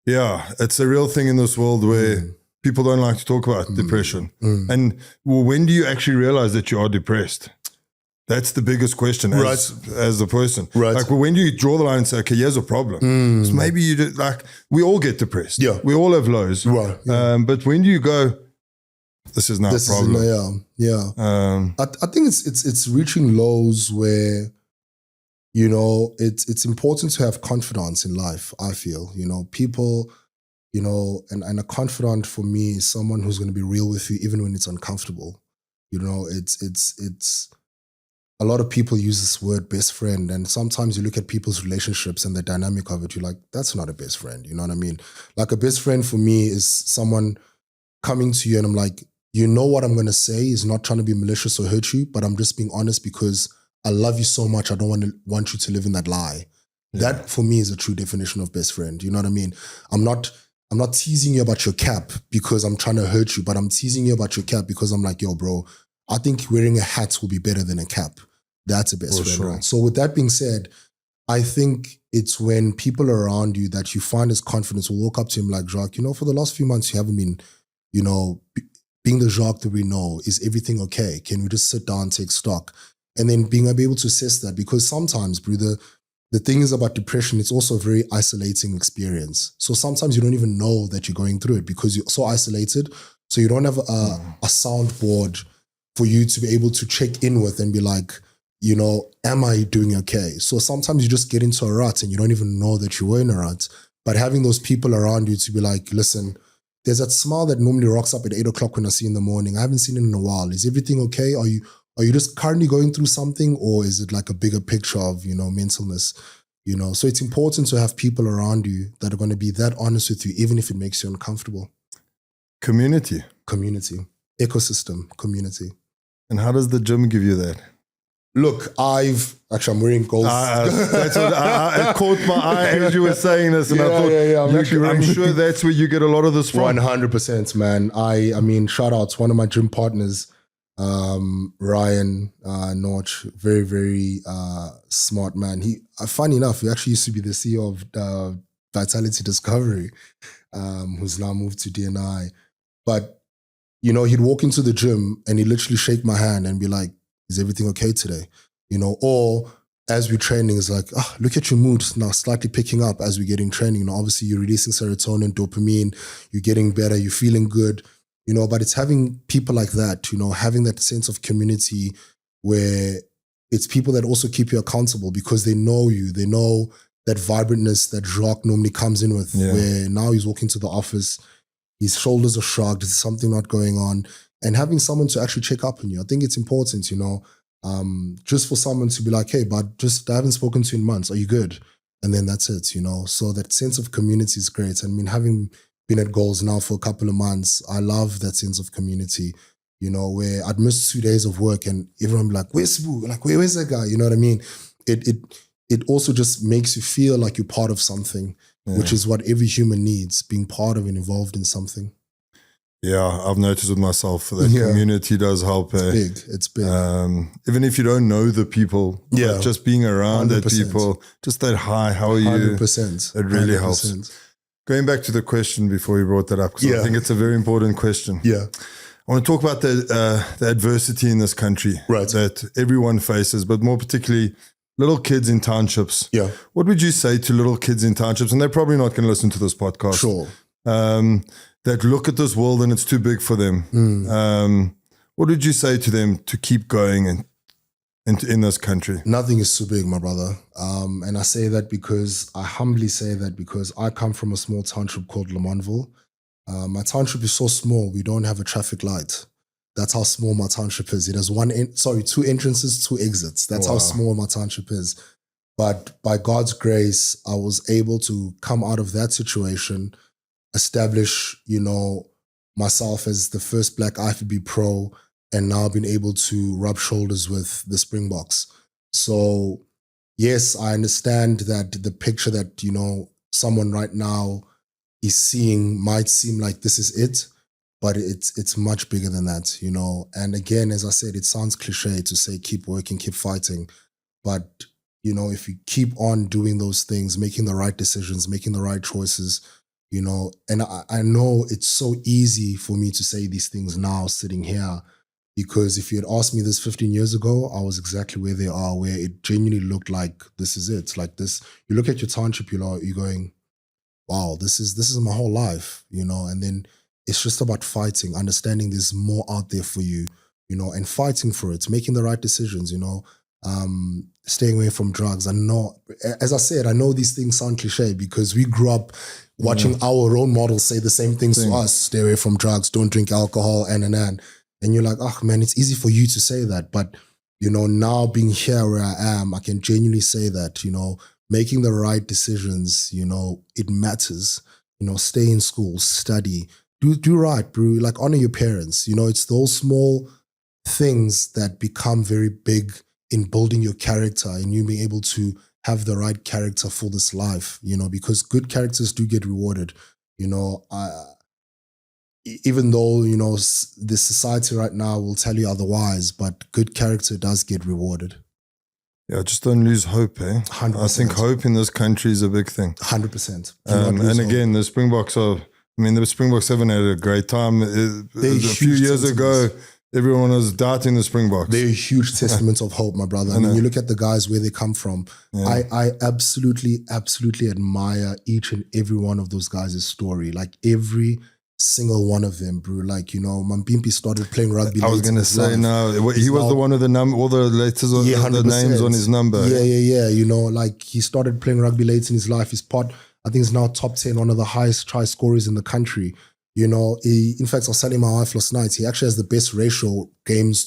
Yeah, it's a real thing in this world where people don't like to talk about depression. And when do you actually realize that you are depressed? That's the biggest question as a person. Right. Like, when do you draw the line and say, okay, here's a problem? So maybe you do, like, we all get depressed. Yeah. We all have lows. Right. Yeah. But when do you go, this is not a problem? I think it's reaching lows where, you know, it's important to have confidence in life, I feel. You know, people, you know, and a confidant for me is someone who's going to be real with you even when it's uncomfortable. You know, it's a lot of people use this word best friend, and sometimes you look at people's relationships and the dynamic of it, you're like, that's not a best friend. You know what I mean? Like, a best friend for me is someone coming to you and I'm like, you know what I'm going to say is not trying to be malicious or hurt you, but I'm just being honest because I love you so much. I don't want you to live in that lie. Yeah. That for me is a true definition of best friend. You know what I mean? I'm not teasing you about your cap because I'm trying to hurt you, but I'm teasing you about your cap because I'm like, yo, bro, I think wearing a hat will be better than a cap. That's a best friend, sure. right? So with that being said, I think it's when people around you that you find as confidence will walk up to him like, Jacques, you know, for the last few months, you haven't been, you know, being the Jacques that we know. Is everything okay? Can we just sit down, take stock? And then being able to assess that, because sometimes, bro, the thing is about depression, it's also a very isolating experience. So sometimes you don't even know that you're going through it because you're so isolated. So you don't have a soundboard for you to be able to check in with and be like, you know, am I doing okay? So sometimes you just get into a rut and you don't even know that you were in a rut. But having those people around you to be like, listen, there's that smile that normally rocks up at 8 o'clock when I see you in the morning. I haven't seen it in a while. Is everything okay? Are you just currently going through something, or is it like a bigger picture of, you know, mentalness? You know, so it's important to have people around you that are going to be that honest with you, even if it makes you uncomfortable. Community, ecosystem, community. And how does the gym give you that? Look, I'm wearing gold. That's what it caught my eye as you were saying this, and I thought, I'm sure that's where you get a lot of this from. 100%, man. I mean, shout out to one of my gym partners, Ryan Notch, very, very smart man. He, funny enough, he actually used to be the CEO of Vitality Discovery, who's now moved to DNI. But, you know, he'd walk into the gym and he'd literally shake my hand and be like, is everything okay today? You know, or as we're training, it's like, look at your mood now slightly picking up as we're getting training. You know, obviously you're releasing serotonin, dopamine, you're getting better, you're feeling good, you know, but it's having people like that, you know, having that sense of community where it's people that also keep you accountable because they know you, they know that vibrantness that Jacques normally comes in with, where now he's walking to the office, his shoulders are shrugged, there's something not going on. And having someone to actually check up on you. I think it's important, you know, just for someone to be like, hey, but I haven't spoken to you in months. Are you good? And then that's it, you know. So that sense of community is great. I mean, having been at Goals now for a couple of months, I love that sense of community, you know, where I'd miss 2 days of work and everyone would be like, where's Sibu? Like, where's that guy? You know what I mean? It also just makes you feel like you're part of something, which is what every human needs, being part of and involved in something. Yeah, I've noticed with myself that community does help. It's big. Even if you don't know the people, like just being around 100%. That people, just that hi, how are you? 100%. It really 100%. Helps. Going back to the question before you brought that up, because I think it's a very important question. Yeah. I want to talk about the adversity in this country that everyone faces, but more particularly little kids in townships. Yeah. What would you say to little kids in townships? And they're probably not going to listen to this podcast. Sure. That look at this world and it's too big for them. What would you say to them to keep going in this country? Nothing is too big, my brother. And I say that because I humbly say that because I come from a small township called Lamontville. My township is so small, we don't have a traffic light. That's how small my township is. It has 2 entrances, 2 exits. That's how small my township is. But by God's grace, I was able to come out of that situation, establish, you know, myself as the first Black IFBB pro, and now been able to rub shoulders with the Springboks. So yes, I understand that the picture that, you know, someone right now is seeing might seem like this is it, but it's much bigger than that, you know. And again, as I said, it sounds cliche to say keep working, keep fighting, but you know, if you keep on doing those things, making the right decisions, making the right choices, you know, and I know it's so easy for me to say these things now sitting here, because if you had asked me this 15 years ago, I was exactly where they are, where it genuinely looked like this is it. Like this, you look at your township, you're going, wow, this is my whole life, you know. And then it's just about fighting, understanding there's more out there for you, you know, and fighting for it, making the right decisions, you know, staying away from drugs. I know, as I said, I know these things sound cliche because we grew up watching our role models say the same things to us: stay away from drugs, don't drink alcohol, and you're like, oh man, it's easy for you to say that, but you know, now being here where I am, I can genuinely say that, you know, making the right decisions, you know, it matters. You know, stay in school, study, do right, bro. Like, honor your parents. You know, it's those small things that become very big in building your character and you being able to have the right character for this life, you know, because good characters do get rewarded. You know, even though, you know, the society right now will tell you otherwise, but good character does get rewarded. Yeah, just don't lose hope, eh? 100%. I think hope in this country is a big thing. 100%. And again, the Springboks the Springboks haven't had a great time. A few years ago, everyone was doubting the Springboks. They're a huge testament of hope, my brother. I mean, you look at the guys where they come from. Yeah. I absolutely admire each and every one of those guys' story. Like every single one of them, bro. Like, you know, Impi started playing rugby. I was going to say, no, he was the one with the number, all the letters, the names on his number. Yeah. You know, like he started playing rugby late in his life. I think he's now top 10, one of the highest try scorers in the country. You know, in fact, I was telling my wife last night, he actually has the best ratio games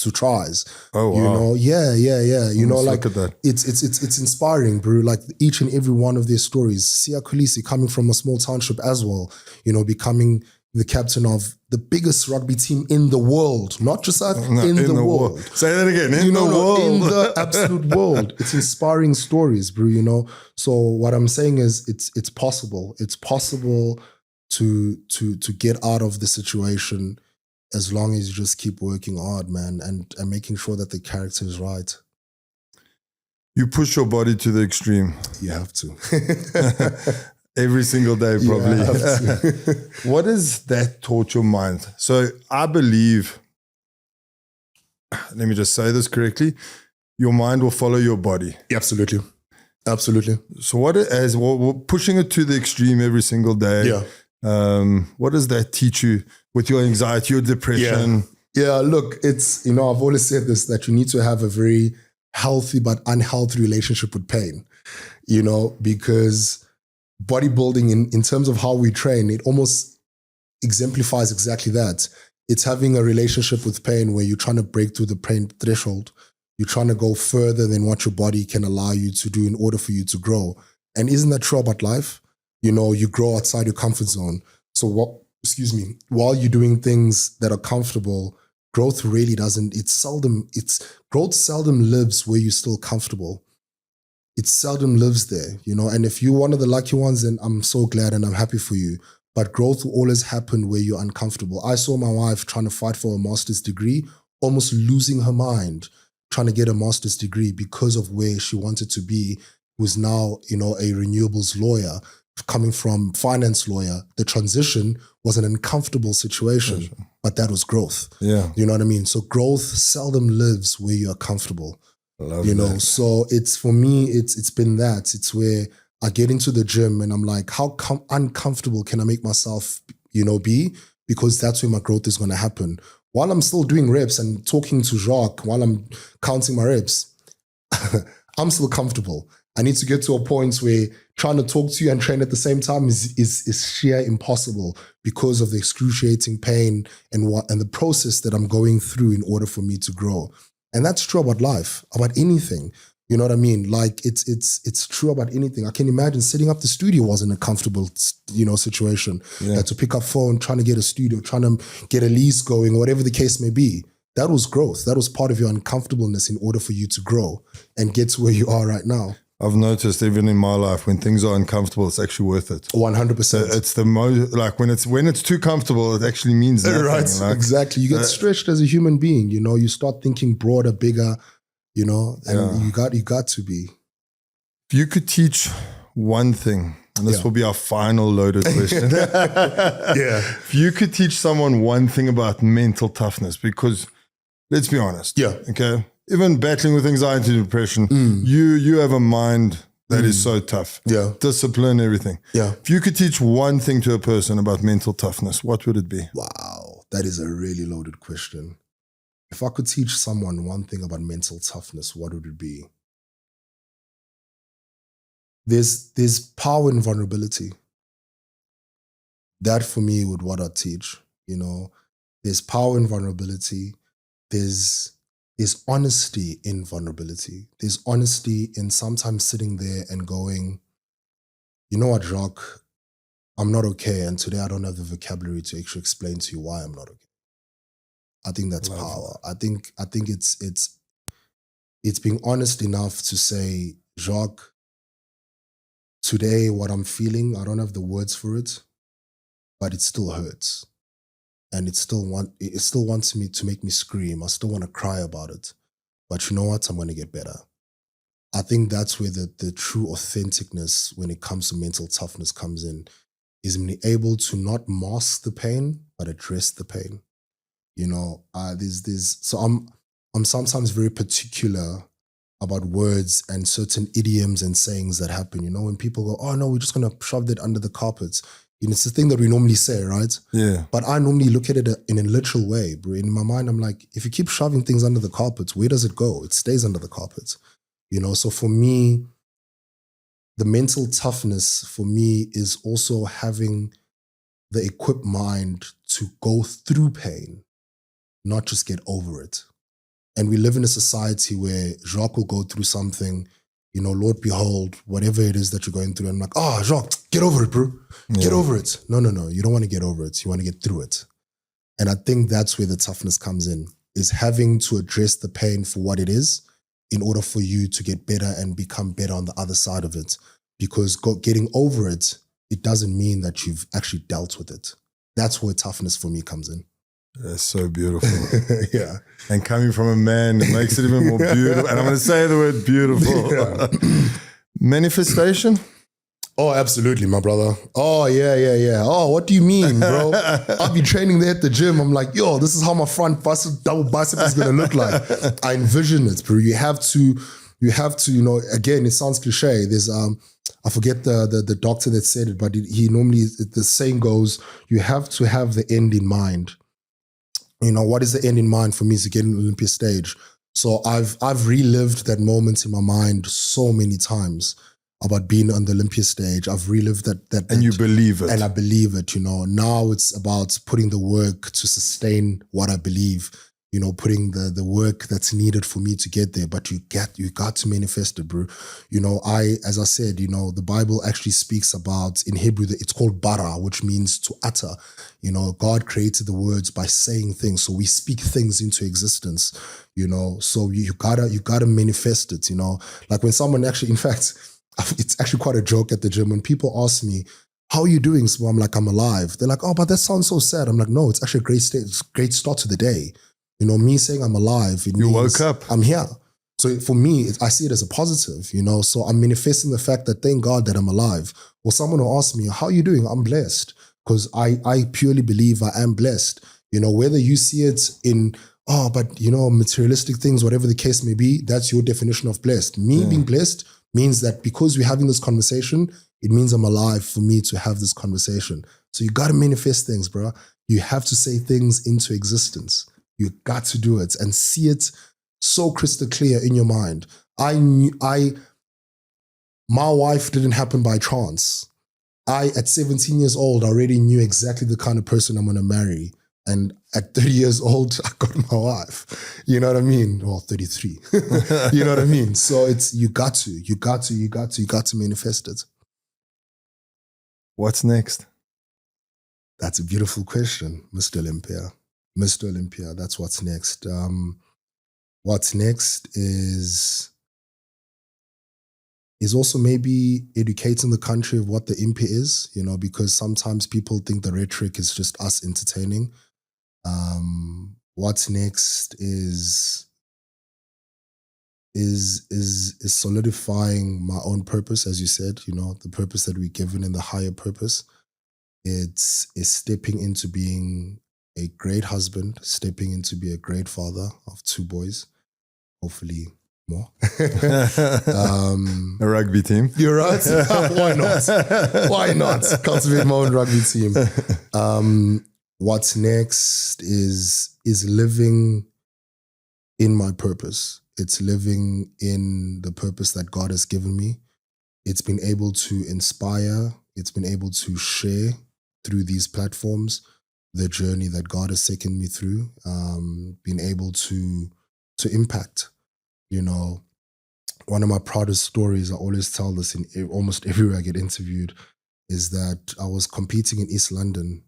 to tries. Oh, wow. You know, yeah. You know, like, look at that. It's inspiring, bro. Like each and every one of their stories. Sia Kulisi coming from a small township as well, you know, becoming the captain of the biggest rugby team in the world, not just in the world. Say that again, in the world. In the absolute world. It's inspiring stories, bro, you know. So what I'm saying is it's possible. It's possible to get out of the situation as long as you just keep working hard, man, and making sure that the character is right. You push your body to the extreme. You have to. Every single day, probably. What has that taught your mind? So I believe, let me just say this correctly, your mind will follow your body. Absolutely. So what pushing it to the extreme every single day, what does that teach you with your anxiety, your depression? Yeah, look, it's, you know, I've always said this, that you need to have a very healthy but unhealthy relationship with pain, you know, because bodybuilding in terms of how we train, it almost exemplifies exactly that. It's having a relationship with pain where you're trying to break through the pain threshold. You're trying to go further than what your body can allow you to do in order for you to grow. And isn't that true about life? You know, you grow outside your comfort zone. So while you're doing things that are comfortable, growth really doesn't, growth seldom lives where you're still comfortable. It seldom lives there, you know, and if you're one of the lucky ones, then I'm so glad and I'm happy for you. But growth will always happen where you're uncomfortable. I saw my wife trying to fight for a master's degree, almost losing her mind, trying to get a master's degree because of where she wanted to be, who's now, you know, a renewables lawyer, coming from finance lawyer. The transition was an uncomfortable situation, but that was growth. Yeah. You know what I mean? So growth seldom lives where you're comfortable. You know, so it's, for me, it's been that. It's where I get into the gym and I'm like, how uncomfortable can I make myself, you know, be? Because that's where my growth is going to happen. While I'm still doing reps and talking to Jacques, while I'm counting my reps, I'm still comfortable. I need to get to a point where trying to talk to you and train at the same time is sheer impossible because of the excruciating pain and the process that I'm going through in order for me to grow. And that's true about life, about anything. You know what I mean? Like it's true about anything. I can imagine setting up the studio wasn't a comfortable, you know, situation. Yeah. To pick up phone, trying to get a studio, trying to get a lease going, whatever the case may be. That was growth. That was part of your uncomfortableness in order for you to grow and get to where you are right now. I've noticed even in my life, when things are uncomfortable, it's actually worth it. 100%. It's the most, like when it's too comfortable, it actually means nothing. Right, like, exactly. You get stretched as a human being, you know, you start thinking broader, bigger, you know, and you got to be. If you could teach one thing, and this will be our final loaded question. If you could teach someone one thing about mental toughness, because let's be honest. Okay. Even battling with anxiety and depression, you have a mind that is so tough. Discipline, everything. If you could teach one thing to a person about mental toughness, what would it be? Wow, that is a really loaded question. If I could teach someone one thing about mental toughness, what would it be? There's power in vulnerability. That for me would what I'd teach. You know, there's power in vulnerability. There's honesty in vulnerability. There's honesty in sometimes sitting there and going, you know what, Jacques, I'm not okay. And today I don't have the vocabulary to actually explain to you why I'm not okay. I think that's power. I think it's being honest enough to say, Jacques, today what I'm feeling, I don't have the words for it, but it still hurts. And it still wants me to make me scream. I still want to cry about it. But you know what? I'm going to get better. I think that's where the true authenticness when it comes to mental toughness comes in, is being able to not mask the pain, but address the pain. You know, so I'm sometimes very particular about words and certain idioms and sayings that happen. You know, when people go, oh no, we're just going to shove that under the carpet. You know, it's the thing that we normally say, right? Yeah. But I normally look at it in a literal way, bro. In my mind, I'm like, if you keep shoving things under the carpet, where does it go? It stays under the carpet. You know, so for me, the mental toughness for me is also having the equipped mind to go through pain, not just get over it. And we live in a society where Jacques will go through something, you know, Lord behold, whatever it is that you're going through. And I'm like, oh, Jacques, get over it, bro. Get over it. No. You don't want to get over it. You want to get through it. And I think that's where the toughness comes in, is having to address the pain for what it is in order for you to get better and become better on the other side of it. Because getting over it, it doesn't mean that you've actually dealt with it. That's where toughness for me comes in. That's so beautiful. Yeah. And coming from a man, it makes it even more beautiful. And I'm going to say the word beautiful. Manifestation? Oh, absolutely, my brother. Oh, yeah. Oh, what do you mean, bro? I'll be training there at the gym. I'm like, yo, this is how my front double bicep is going to look like. I envision it, bro. You have to, you know, again, it sounds cliche. There's, I forget the doctor that said it, but he normally, the saying goes, you have to have the end in mind. You know, what is the end in mind for me to get an Olympia stage? So I've relived that moment in my mind so many times about being on the Olympia stage. I've relived that. And you believe it. And I believe it, you know. Now it's about putting the work to sustain what I believe, you know, putting the work that's needed for me to get there. But you got to manifest it, bro. You know, as I said, you know, the Bible actually speaks about, in Hebrew, it's called bara, which means to utter. You know, God created the words by saying things. So we speak things into existence, you know. So you gotta manifest it, you know. Like when someone actually, in fact, it's actually quite a joke at the gym. When people ask me, how are you doing? So I'm like, I'm alive. They're like, oh, but that sounds so sad. I'm like, no, it's actually a great start to the day. You know, me saying I'm alive, it you means woke up. I'm here. So for me, I see it as a positive, you know. So I'm manifesting the fact that thank God that I'm alive. Or someone will ask me, how are you doing? I'm blessed. Because I purely believe I am blessed. You know, whether you see it in, oh, but you know, materialistic things, whatever the case may be, that's your definition of blessed. Me being blessed means that because we're having this conversation, it means I'm alive for me to have this conversation. So you got to manifest things, bro. You have to say things into existence. You got to do it and see it so crystal clear in your mind. My wife didn't happen by chance. At 17 years old, already knew exactly the kind of person I'm going to marry. And at 30 years old, I got my wife. You know what I mean? Well, 33. You know what I mean? So you got to manifest it. What's next? That's a beautiful question, Mr. Olympia. Mr. Olympia, that's what's next. What's next is is also maybe educating the country of what the Impi is, you know, because sometimes people think the rhetoric is just us entertaining. What's next is solidifying my own purpose, as you said, you know, the purpose that we're given and the higher purpose. It's stepping into being a great husband, stepping into be a great father of 2 boys, hopefully more. A rugby team. You're right. Why not? Why not? Cultivate my own rugby team. What's next is living in my purpose. It's living in the purpose that God has given me. It's been able to inspire. It's been able to share through these platforms the journey that God has taken me through. Being able to impact. You know, one of my proudest stories, I always tell this in almost everywhere I get interviewed, is that I was competing in Eastern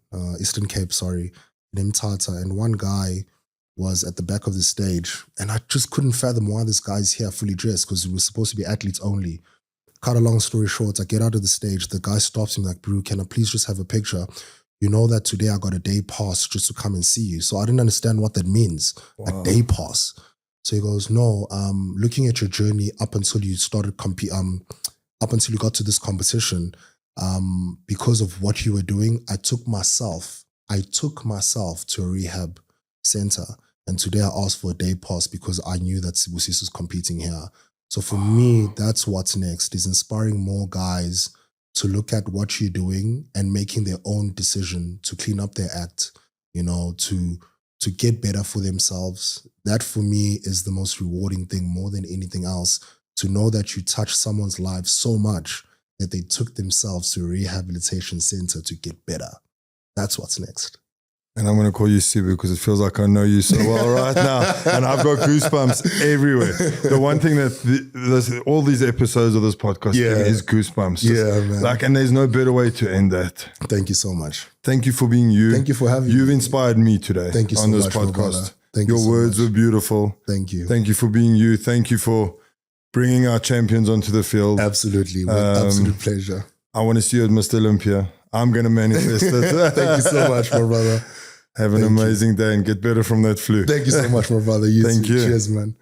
Cape, in Mthatha, and one guy was at the back of the stage, and I just couldn't fathom why this guy's here fully dressed, because it was supposed to be athletes only. Cut a long story short, I get out of the stage, the guy stops me like, bro, can I please just have a picture? You know that today I got a day pass just to come and see you. So I didn't understand what that means, a day pass. So he goes, no, looking at your journey up until you started up until you got to this competition, because of what you were doing, I took myself to a rehab center. And today I asked for a day pass because I knew that Sibusiso is competing here. So for me, that's what's next, is inspiring more guys to look at what you're doing and making their own decision to clean up their act, you know, to get better for themselves. That for me is the most rewarding thing more than anything else, to know that you touched someone's life so much that they took themselves to a rehabilitation center to get better. That's what's next. And I'm going to call you Sibu because it feels like I know you so well right now. And I've got goosebumps everywhere. The one thing that all these episodes of this podcast give me is goosebumps. Man. Like, and there's no better way to end that. Thank you so much. Thank you for being you. Thank you for having me. You've inspired me today. Thank you so on this much, podcast. Thank Your you so words much. were beautiful. Thank you. Thank you for being you. Thank you for bringing our champions onto the field. Absolutely. With absolute pleasure. I want to see you at Mr. Olympia. I'm going to manifest it. Thank you so much, my brother. Have an amazing day and get better from that flu. Thank you so much, my brother. Thank you. Cheers, man.